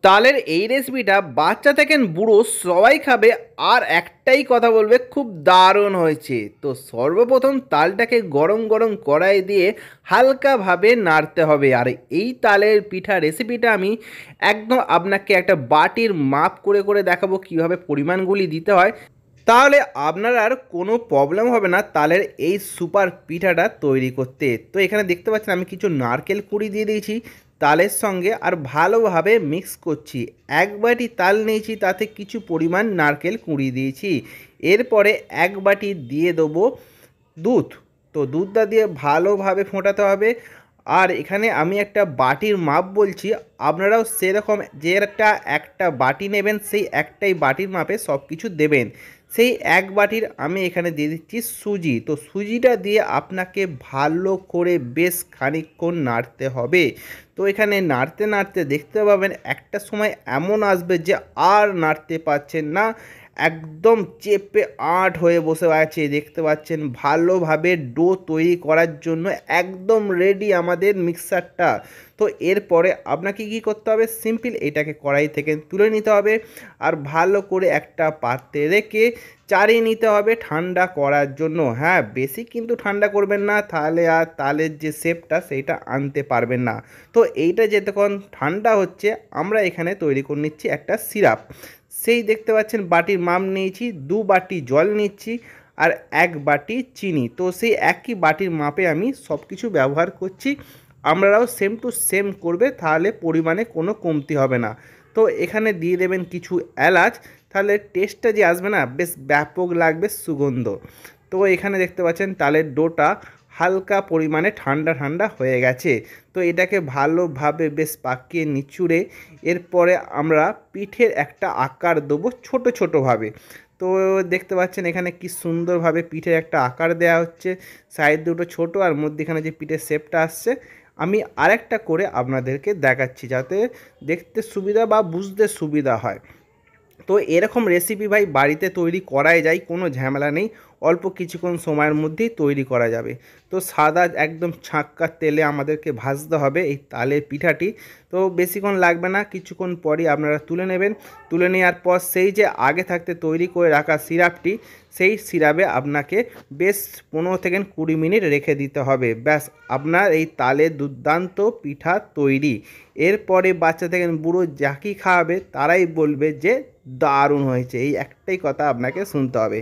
তালের এই রেসিপিটা বাচ্চা থেকে বুড়ো সবাই খাবে আর একটাই কথা বলবে খুব দারুণ হয়েছে। তো সর্বপ্রথম তালটাকে গরম গরম কড়াই দিয়ে হালকাভাবে নাড়তে হবে। আর এই তালের পিঠা রেসিপিটা আমি একদম আপনাকে একটা বাটির মাপ করে করে দেখাবো কিভাবে পরিমাণগুলি দিতে হয়। তাহলে আপনার আর কোনো প্রবলেম হবে না তালের এই সুপার পিঠাটা তৈরি করতে। তো এখানে দেখতে পাচ্ছেন আমি কিছু নারকেল কুড়ি দিয়ে দিয়েছি তালের সঙ্গে আর ভালোভাবে মিক্স করছি। এক বাটি তাল নিয়েছি, তাতে কিছু পরিমাণ নারকেল কুড়ি দিয়েছি। এরপরে এক বাটি দিয়ে দেবো দুধ। তো দুধটা দিয়ে ভালোভাবে ফোটাতে হবে। আর এখানে আমি একটা বাটির মাপ বলছি, আপনারাও সেরকম যে একটা একটা বাটি নেবেন সেই একটাই বাটির মাপে সব কিছু দেবেন। সেই এক বাটির আমি এখানে দিয়ে দিচ্ছি সুজি। তো সুজিটা দিয়ে আপনাকে ভালো করে বেশ খানিকক্ষণ নাড়তে হবে। তো এখানে নাড়তে নাড়তে দেখতে পাবেন একটা সময় এমন আসবে যে আর নাড়তে পারছেন না, একদম চেপে আট হয়ে বসে আছে। দেখতে পাচ্ছেন ভালোভাবে ডো তৈরি করার জন্য একদম রেডি আমাদের মিক্সারটা। তো এরপরে আপনাকে কি করতে হবে, সিম্পল এটাকে কড়াই থেকে তুলে নিতে হবে আর ভালো করে একটা পাত্রে রেখে চাড়িয়ে নিতে হবে ঠান্ডা করার জন্য। হ্যাঁ, বেশি কিন্তু ঠান্ডা করবেন না, তাহলে আর তালের যে শেপটা সেইটা আনতে পারবেন না। তো এইটা যতক্ষণ ঠান্ডা হচ্ছে আমরা এখানে তৈরি করে নিচ্ছি একটা সিরাপ। সেই দেখতে পাচ্ছেন বাটির মাপ নিয়েছি, 2 বাটি জল নিচ্ছি আর 1 বাটি চিনি। তো সেই একই বাটির মাপে আমি সব কিছু ব্যবহার করছি। আপনারাও সেম টু সেম করবে, তাহলে পরিমাণে কোনো কমতি হবে না। তো এখানে দিয়ে দেবেন কিছু এলাচ, তাহলে টেস্টটা যে আসবে না বেশ ব্যাপক লাগবে সুগন্ধ। তো এখানে দেখতে পাচ্ছেন তালের ডোটা হালকা পরিমাণে ঠান্ডা ঠান্ডা হয়ে গেছে। তো এটাকে ভালোভাবে বেশ পাকিয়ে নিচুড়ে এরপরে আমরা পিঠের একটা আকার দেবো ছোটো ছোটোভাবে। তো দেখতে পাচ্ছেন এখানে কি সুন্দরভাবে পিঠের একটা আকার দেওয়া হচ্ছে। সাইড দুটো ছোট আর মধ্যেখানে যে পিঠের শেপটা আসছে আমি আরেকটা করে আপনাদেরকে দেখাচ্ছি, যাতে দেখতে সুবিধা বা বুঝতে সুবিধা হয়। তো এরকম রেসিপি ভাই বাড়িতে তৈরি করাই যায়, কোনো ঝামেলা নেই, অল্প কিছুক্ষণ সময়ের মধ্যেই তৈরি করা যাবে। তো সাদা একদম ছাঁক্কা তেলে আমাদেরকে ভাজতে হবে এই তালের পিঠাটি। তো বেশিক্ষণ লাগবে না, কিছুক্ষণ পরই আপনারা তুলে নেবেন। তুলে নেওয়ার পর সেই যে আগে থাকতে তৈরি করে রাখা সিরাপটি, সেই সিরাপে আপনাকে বেশ 15 থেকে 20 মিনিট রেখে দিতে হবে। ব্যাস, আপনার এই তালের দুর্দান্ত পিঠা তৈরি। এরপরে বাচ্চা থেকে বুড়ো যাকেই খাওয়াবে তারাই বলবে যে দারুণ হয়েছে, এই একটাই কথা আপনাকে শুনতে হবে।